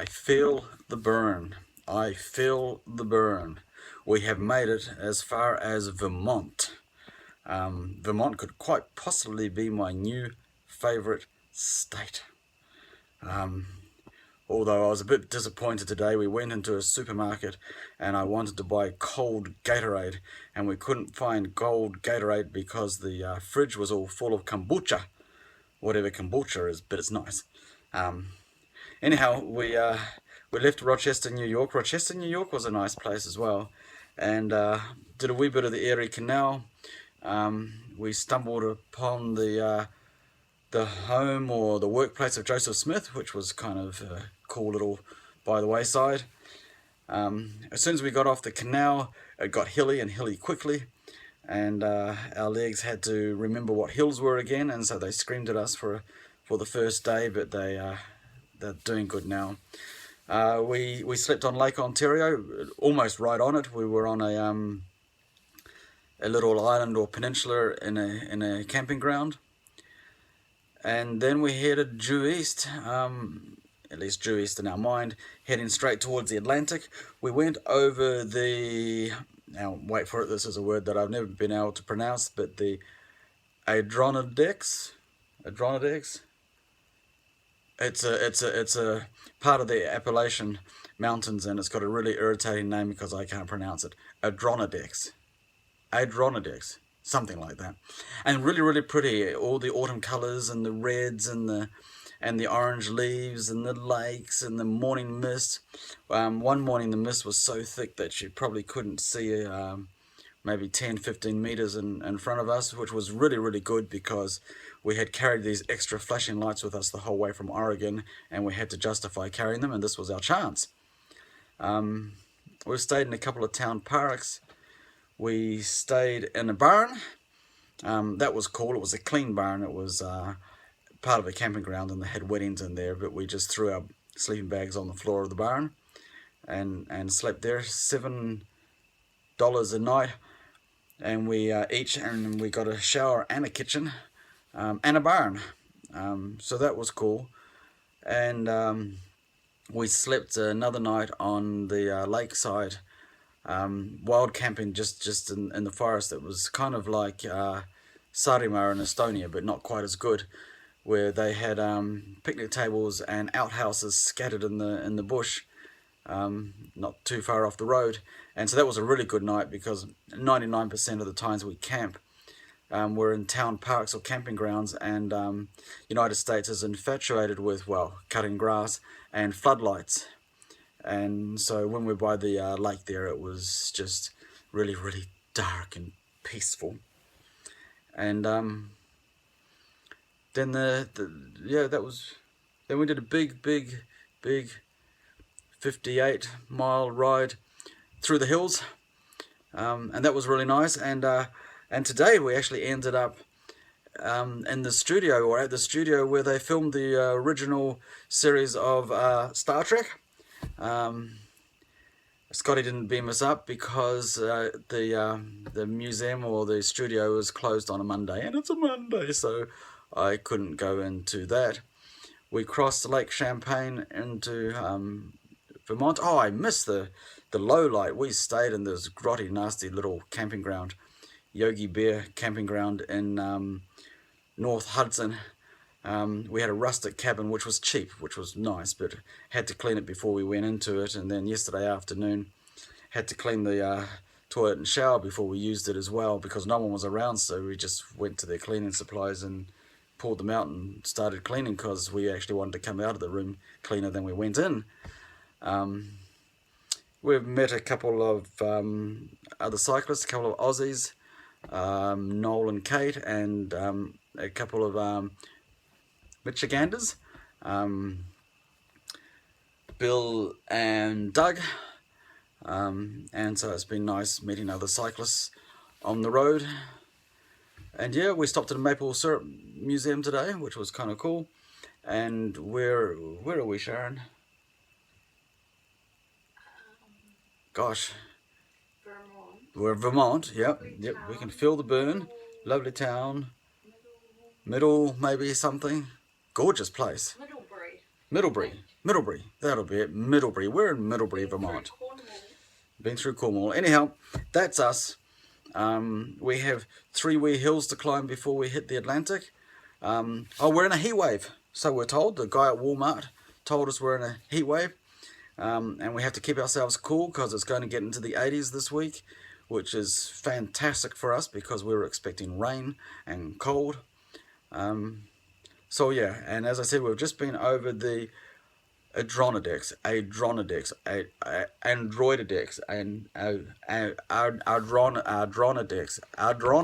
I feel the burn. I feel the burn. We have made it as far as Vermont. Vermont could quite possibly be my new favourite state. Although I was a bit disappointed today, we went into a supermarket and I wanted to buy cold Gatorade, and we couldn't find cold Gatorade because the fridge was all full of kombucha, whatever kombucha is, but it's nice. Anyhow, we left Rochester, New York. Rochester, New York was a nice place as well, and did a wee bit of the Erie Canal. We stumbled upon the home or the workplace of Joseph Smith, which was kind of a cool little by the wayside. As soon as we got off the canal, it got hilly and hilly quickly, and our legs had to remember what hills were again, and so they screamed at us for the first day, but they're doing good now. We slept on Lake Ontario, almost right on it. We were on a little island or peninsula in a camping ground. And then we headed due east, at least due east in our mind, heading straight towards the Atlantic. We went over now wait for it, this is a word that I've never been able to pronounce, but the Adirondacks? It's a part of the Appalachian Mountains, and it's got a really irritating name because I can't pronounce it. Adirondacks, something like that. And really, really pretty. All the autumn colours and the reds and the orange leaves and the lakes and the morning mist. One morning the mist was so thick that you probably couldn't see maybe 10-15 meters in front of us, which was really, really good because we had carried these extra flashing lights with us the whole way from Oregon, and we had to justify carrying them, and this was our chance. We stayed in a couple of town parks. We stayed in a barn. That was cool. It was a clean barn. It was part of a camping ground, and they had weddings in there, but we just threw our sleeping bags on the floor of the barn and slept there. $7 a night, and we got a shower and a kitchen and a barn, so that was cool. And we slept another night on the lakeside, wild camping just in the forest. It was kind of like Saaremaa in Estonia, but not quite as good, where they had picnic tables and outhouses scattered in the bush, not too far off the road. And so that was a really good night because 99% of the times we camp, we're in town parks or camping grounds, and United States is infatuated with, well, cutting grass and floodlights. And so when we're by the lake there, it was just really, really dark and peaceful. And then then we did a big 58-mile ride through the hills, and that was really nice. And today we actually ended up in the studio, or at the studio where they filmed the original series of Star Trek. Scotty didn't beam us up because the museum or the studio was closed on a Monday, and it's a Monday, so I couldn't go into that. We crossed Lake Champlain into Vermont. Oh, I missed the low light. We stayed in this grotty, nasty little camping ground, Yogi Bear camping ground in North Hudson. We had a rustic cabin, which was cheap, which was nice, but had to clean it before we went into it. And then yesterday afternoon, had to clean the toilet and shower before we used it as well, because no one was around. So we just went to their cleaning supplies and pulled them out and started cleaning, because we actually wanted to come out of the room cleaner than we went in. We've met a couple of other cyclists, a couple of Aussies, Noel and Kate, and a couple of Michiganders, Bill and Doug, and so it's been nice meeting other cyclists on the road. And yeah, we stopped at a maple syrup museum today, which was kind of cool. And where are we, Sharon? Gosh, Vermont. We're Vermont. Yep, we can feel the burn. Lovely town. Middle, maybe something. Gorgeous place. Middlebury. Middlebury, that'll be it, Middlebury. We're in Middlebury, Vermont. Been through Cornwall. Anyhow, that's us. We have 3 wee hills to climb before we hit the Atlantic. We're in a heat wave, so we're told. The guy at Walmart told us we're in a heat wave, and we have to keep ourselves cool because it's going to get into the 80s this week, which is fantastic for us because we were expecting rain and cold. So yeah, and as I said, we've just been over the Adronidex, Androididex, and Adronidex,